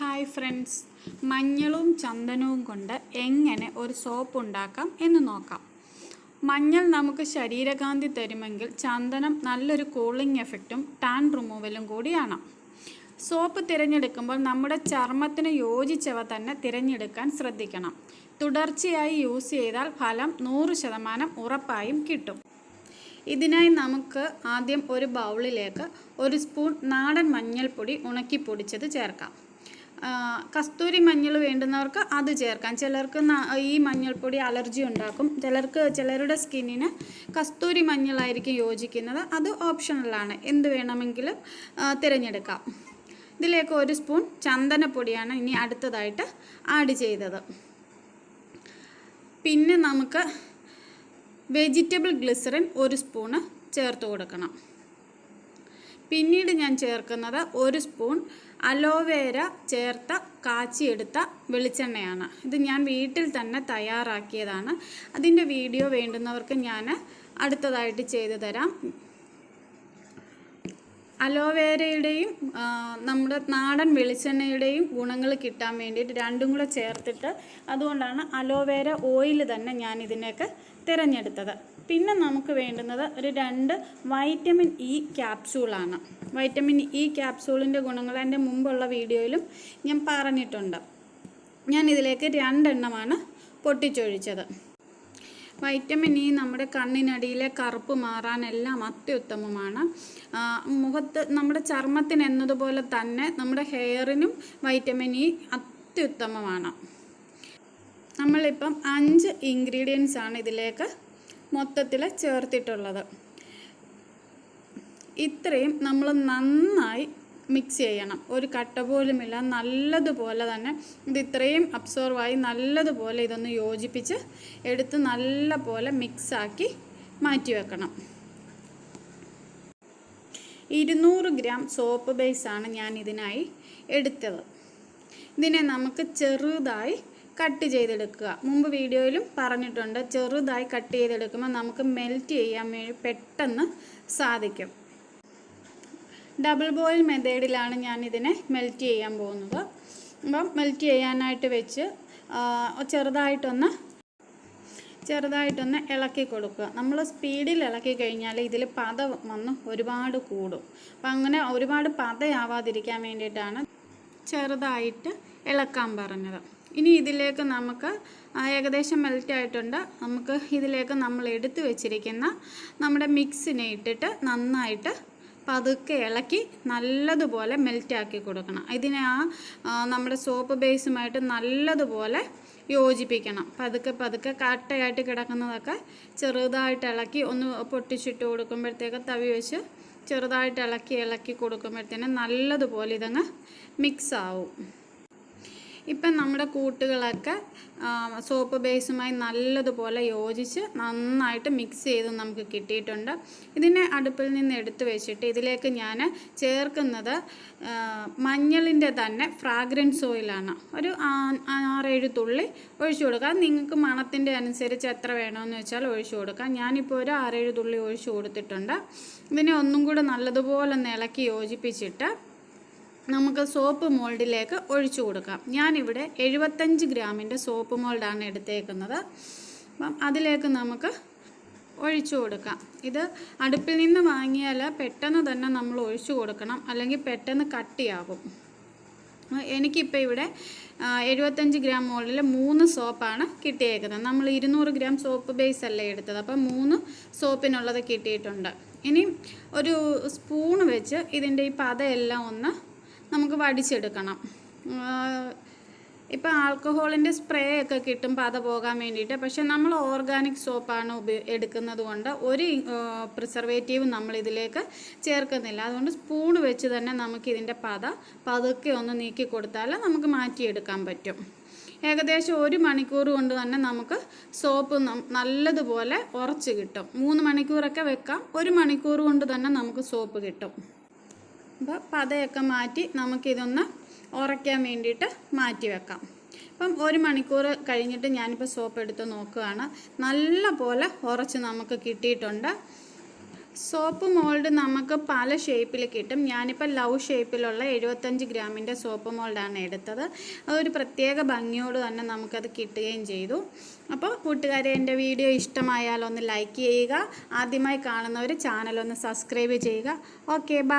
Hi friends, മഞ്ഞളും ചന്ദനവും കൊണ്ട് എങ്ങനെ ഒരു സോപ്പ് ഉണ്ടാക്കാം എന്ന് നോക്കാം. മഞ്ഞൾ നമുക്ക് ശരീരകാന്തി തരുമെങ്കിൽ ചന്ദനം നല്ലൊരു കൂളിംഗ് എഫക്റ്റും ടാൻ റിമൂവലും കൂടിയാണ്. സോപ്പ് തിരഞ്ഞെടുക്കുമ്പോൾ നമ്മുടെ ചർമ്മത്തിന് യോജിച്ചവ തന്നെ തിരഞ്ഞെടുക്കാൻ ശ്രദ്ധിക്കണം. തുടർച്ചയായി യൂസ് ചെയ്താൽ ഫലം 100% ഉറപ്പായും കിട്ടും. ഇതിനായി നമുക്ക് ആദ്യം ഒരു ബൗളിലേക്ക് 1 സ്പൂൺ നാടൻ മഞ്ഞൾപ്പൊടി ഉണക്കി പൊടിച്ചത് ചേർക്കാം. കസ്തൂരി മഞ്ഞൾ വേണ്ടുന്നവർക്ക് അത് ചേർക്കാം. ചിലർക്ക് ഈ മഞ്ഞൾപ്പൊടി അലർജി ഉണ്ടാക്കും. ചിലരുടെ സ്കിന്നിന് കസ്തൂരി മഞ്ഞളായിരിക്കും യോജിക്കുന്നത്. അത് ഓപ്ഷണലാണ്, എന്ത് വേണമെങ്കിലും തിരഞ്ഞെടുക്കാം. ഇതിലേക്ക് 1 സ്പൂൺ ചന്ദനപ്പൊടിയാണ് ഇനി അടുത്തതായിട്ട് ആഡ് ചെയ്തത്. പിന്നെ നമുക്ക് വെജിറ്റബിൾ ഗ്ലിസറിൻ 1 സ്പൂണ് ചേർത്ത് കൊടുക്കണം. പിന്നീട് ഞാൻ ചേർക്കുന്നത് 1 സ്പൂൺ അലോവേര ചേർത്ത കാച്ചിയെടുത്ത വെളിച്ചെണ്ണയാണ്. ഇത് ഞാൻ വീട്ടിൽ തന്നെ തയ്യാറാക്കിയതാണ്. അതിൻ്റെ വീഡിയോ വേണ്ടുന്നവർക്ക് ഞാൻ അടുത്തതായിട്ട് ചെയ്തു തരാം. അലോവേരയുടെയും നമ്മുടെ നാടൻ വെളിച്ചെണ്ണയുടെയും ഗുണങ്ങൾ കിട്ടാൻ വേണ്ടിയിട്ട് രണ്ടും കൂടെ ചേർത്തിട്ട്, അതുകൊണ്ടാണ് അലോവേര ഓയിൽ തന്നെ ഞാൻ ഇതിനൊക്കെ തിരഞ്ഞെടുത്തത്. പിന്നെ നമുക്ക് വേണ്ടുന്നത് ഒരു 2 വൈറ്റമിൻ ഇ ക്യാപ്സൂളാണ്. വൈറ്റമിൻ ഇ ക്യാപ്സൂളിൻ്റെ ഗുണങ്ങൾ എൻ്റെ മുമ്പുള്ള വീഡിയോയിലും ഞാൻ പറഞ്ഞിട്ടുണ്ട്. ഞാൻ ഇതിലേക്ക് 2 എണ്ണമാണ് പൊട്ടിച്ചൊഴിച്ചത്. വൈറ്റമിൻ ഇ നമ്മുടെ കണ്ണിനടിയിലെ കറുപ്പ് മാറാനെല്ലാം അത്യുത്തമമാണ്. മുഖത്ത് നമ്മുടെ ചർമ്മത്തിന് എന്നതുപോലെ തന്നെ നമ്മുടെ ഹെയറിനും വൈറ്റമിൻ ഇ അത്യുത്തമമാണ്. നമ്മളിപ്പം 5 ഇൻഗ്രീഡിയൻസ് ആണ് ഇതിലേക്ക് മൊത്തത്തിൽ ചേർത്തിട്ടുള്ളത്. ഇത്രയും നമ്മൾ നന്നായി മിക്സ് ചെയ്യണം. ഒരു കട്ട പോലുമില്ല, നല്ലതുപോലെ തന്നെ ഇത് ഇത്രയും അബ്സോർവായി നല്ലതുപോലെ ഇതൊന്ന് യോജിപ്പിച്ച് എടുത്ത് നല്ലപോലെ മിക്സാക്കി മാറ്റി വെക്കണം. 200 ഗ്രാം സോപ്പ് ബേസാണ് ഞാൻ ഇതിനായി എടുത്തത്. ഇതിനെ നമുക്ക് ചെറുതായി കട്ട് ചെയ്തെടുക്കുക. മുമ്പ് വീഡിയോയിലും പറഞ്ഞിട്ടുണ്ട്, ചെറുതായി കട്ട് ചെയ്തെടുക്കുമ്പോൾ നമുക്ക് മെൽറ്റ് ചെയ്യാൻ വേണ്ടി പെട്ടെന്ന് സാധിക്കും. ഡബിൾ ബോയിൽ മെത്തേഡിലാണ് ഞാൻ ഇതിനെ മെൽറ്റ് ചെയ്യാൻ പോകുന്നത്. അപ്പം മെൽറ്റ് ചെയ്യാനായിട്ട് വെച്ച് ചെറുതായിട്ടൊന്ന് ഇളക്കി കൊടുക്കുക. നമ്മൾ സ്പീഡിൽ ഇളക്കി കഴിഞ്ഞാൽ ഇതിൽ പത വന്ന് ഒരുപാട് കൂടും. അപ്പം അങ്ങനെ ഒരുപാട് പതയാവാതിരിക്കാൻ വേണ്ടിയിട്ടാണ് ചെറുതായിട്ട് ഇളക്കാൻ പറഞ്ഞത്. ഇനി ഇതിലേക്ക് നമുക്ക് ഏകദേശം മെൽറ്റ് ആയിട്ടുണ്ട്. നമുക്ക് ഇതിലേക്ക് നമ്മൾ എടുത്തു വെച്ചിരിക്കുന്ന നമ്മുടെ മിക്സിനെ ഇട്ടിട്ട് നന്നായിട്ട് പതുക്കെ ഇളക്കി നല്ലതുപോലെ മെൽറ്റാക്കി കൊടുക്കണം. ഇതിനെ നമ്മുടെ സോപ്പ് ബേസുമായിട്ട് നല്ലതുപോലെ യോജിപ്പിക്കണം. പതുക്കെ കട്ടയായിട്ട് കിടക്കുന്നതൊക്കെ ചെറുതായിട്ട് ഇളക്കി ഒന്ന് പൊട്ടിച്ചിട്ട് കൊടുക്കുമ്പോഴത്തേക്ക് തവി വെച്ച് ചെറുതായിട്ട് ഇളക്കി കൊടുക്കുമ്പോഴത്തേനും നല്ലതുപോലെ ഇതങ്ങ് മിക്സ് ആവും. ഇപ്പം നമ്മുടെ കൂട്ടുകളൊക്കെ സോപ്പ് ബേസുമായി നല്ലതുപോലെ യോജിച്ച് നന്നായിട്ട് മിക്സ് ചെയ്ത് നമുക്ക് കിട്ടിയിട്ടുണ്ട്. ഇതിനെ അടുപ്പിൽ നിന്ന് എടുത്ത് വെച്ചിട്ട് ഇതിലേക്ക് ഞാൻ ചേർക്കുന്നത് മഞ്ഞളിൻ്റെ തന്നെ ഫ്രാഗ്രൻസ് ഓയിലാണ്. ഒരു 6-7 തുള്ളി ഒഴിച്ചു കൊടുക്കാം. നിങ്ങൾക്ക് മണത്തിൻ്റെ അനുസരിച്ച് എത്ര വേണമെന്ന് വെച്ചാൽ ഒഴിച്ചു കൊടുക്കാം. ഞാനിപ്പോൾ ഒരു 6-7 തുള്ളി ഒഴിച്ചു കൊടുത്തിട്ടുണ്ട്. ഇതിനെ ഒന്നും കൂടെ നല്ലതുപോലെ ഒന്ന് ഇളക്കി യോജിപ്പിച്ചിട്ട് നമുക്ക് സോപ്പ് മോൾഡിലേക്ക് ഒഴിച്ചു കൊടുക്കാം. ഞാനിവിടെ 75 ഗ്രാമിൻ്റെ സോപ്പ് മോൾഡാണ് എടുത്തേക്കുന്നത്. അപ്പം അതിലേക്ക് നമുക്ക് ഒഴിച്ചു കൊടുക്കാം. ഇത് അടുപ്പിൽ നിന്ന് വാങ്ങിയാൽ പെട്ടെന്ന് തന്നെ നമ്മൾ ഒഴിച്ചു കൊടുക്കണം, അല്ലെങ്കിൽ പെട്ടെന്ന് കട്ടിയാകും. എനിക്കിപ്പോൾ ഇവിടെ 75 ഗ്രാം മോൾഡിൽ 3 സോപ്പാണ് കിട്ടിയേക്കുന്നത്. നമ്മൾ 200 ഗ്രാം സോപ്പ് ബേസ് അല്ലേ എടുത്തത്, അപ്പം 3 സോപ്പിനുള്ളത് കിട്ടിയിട്ടുണ്ട്. ഇനി ഒരു സ്പൂൺ വെച്ച് ഇതിൻ്റെ ഈ പതയെല്ലാം ഒന്ന് നമുക്ക് വടിച്ചെടുക്കണം. ഇപ്പോൾ ആൽക്കഹോളിൻ്റെ സ്പ്രേ ഒക്കെ കിട്ടും പത പോകാൻ വേണ്ടിയിട്ട്. പക്ഷേ നമ്മൾ ഓർഗാനിക് സോപ്പാണ് എടുക്കുന്നത് കൊണ്ട് ഒരു പ്രിസർവേറ്റീവ് നമ്മളിതിലേക്ക് ചേർക്കുന്നില്ല. അതുകൊണ്ട് സ്പൂൺ വെച്ച് തന്നെ നമുക്കിതിൻ്റെ പതുക്കെ ഒന്ന് നീക്കി കൊടുത്താൽ നമുക്ക് മാറ്റിയെടുക്കാൻ പറ്റും. ഏകദേശം 1 മണിക്കൂർ കൊണ്ട് തന്നെ നമുക്ക് സോപ്പ് നല്ലതുപോലെ ഉറച്ച് കിട്ടും. 3 മണിക്കൂറൊക്കെ വെക്കാം. 1 മണിക്കൂർ കൊണ്ട് തന്നെ നമുക്ക് സോപ്പ് കിട്ടും. അപ്പോൾ പതയൊക്കെ മാറ്റി നമുക്കിതൊന്ന് ഉറയ്ക്കാൻ വേണ്ടിയിട്ട് മാറ്റി വെക്കാം. അപ്പം 1 മണിക്കൂർ കഴിഞ്ഞിട്ട് ഞാനിപ്പോൾ സോപ്പ് എടുത്ത് നോക്കുകയാണ്. നല്ല പോലെ ഉറച്ച് നമുക്ക് കിട്ടിയിട്ടുണ്ട്. സോപ്പ് മോൾഡ് നമുക്ക് പല ഷേപ്പിൽ കിട്ടും. ഞാനിപ്പോൾ ലവ് ഷേപ്പിലുള്ള 75 ഗ്രാമിൻ്റെ സോപ്പ് മോൾഡാണ് എടുത്തത്. അതൊരു പ്രത്യേക ഭംഗിയോട് തന്നെ നമുക്കത് കിട്ടുകയും ചെയ്തു. അപ്പോൾ കൂട്ടുകാരെ, എൻ്റെ വീഡിയോ ഇഷ്ടമായാൽ ഒന്ന് ലൈക്ക് ചെയ്യുക. ആദ്യമായി കാണുന്നവർ ചാനലൊന്ന് സബ്സ്ക്രൈബ് ചെയ്യുക. Okay, by.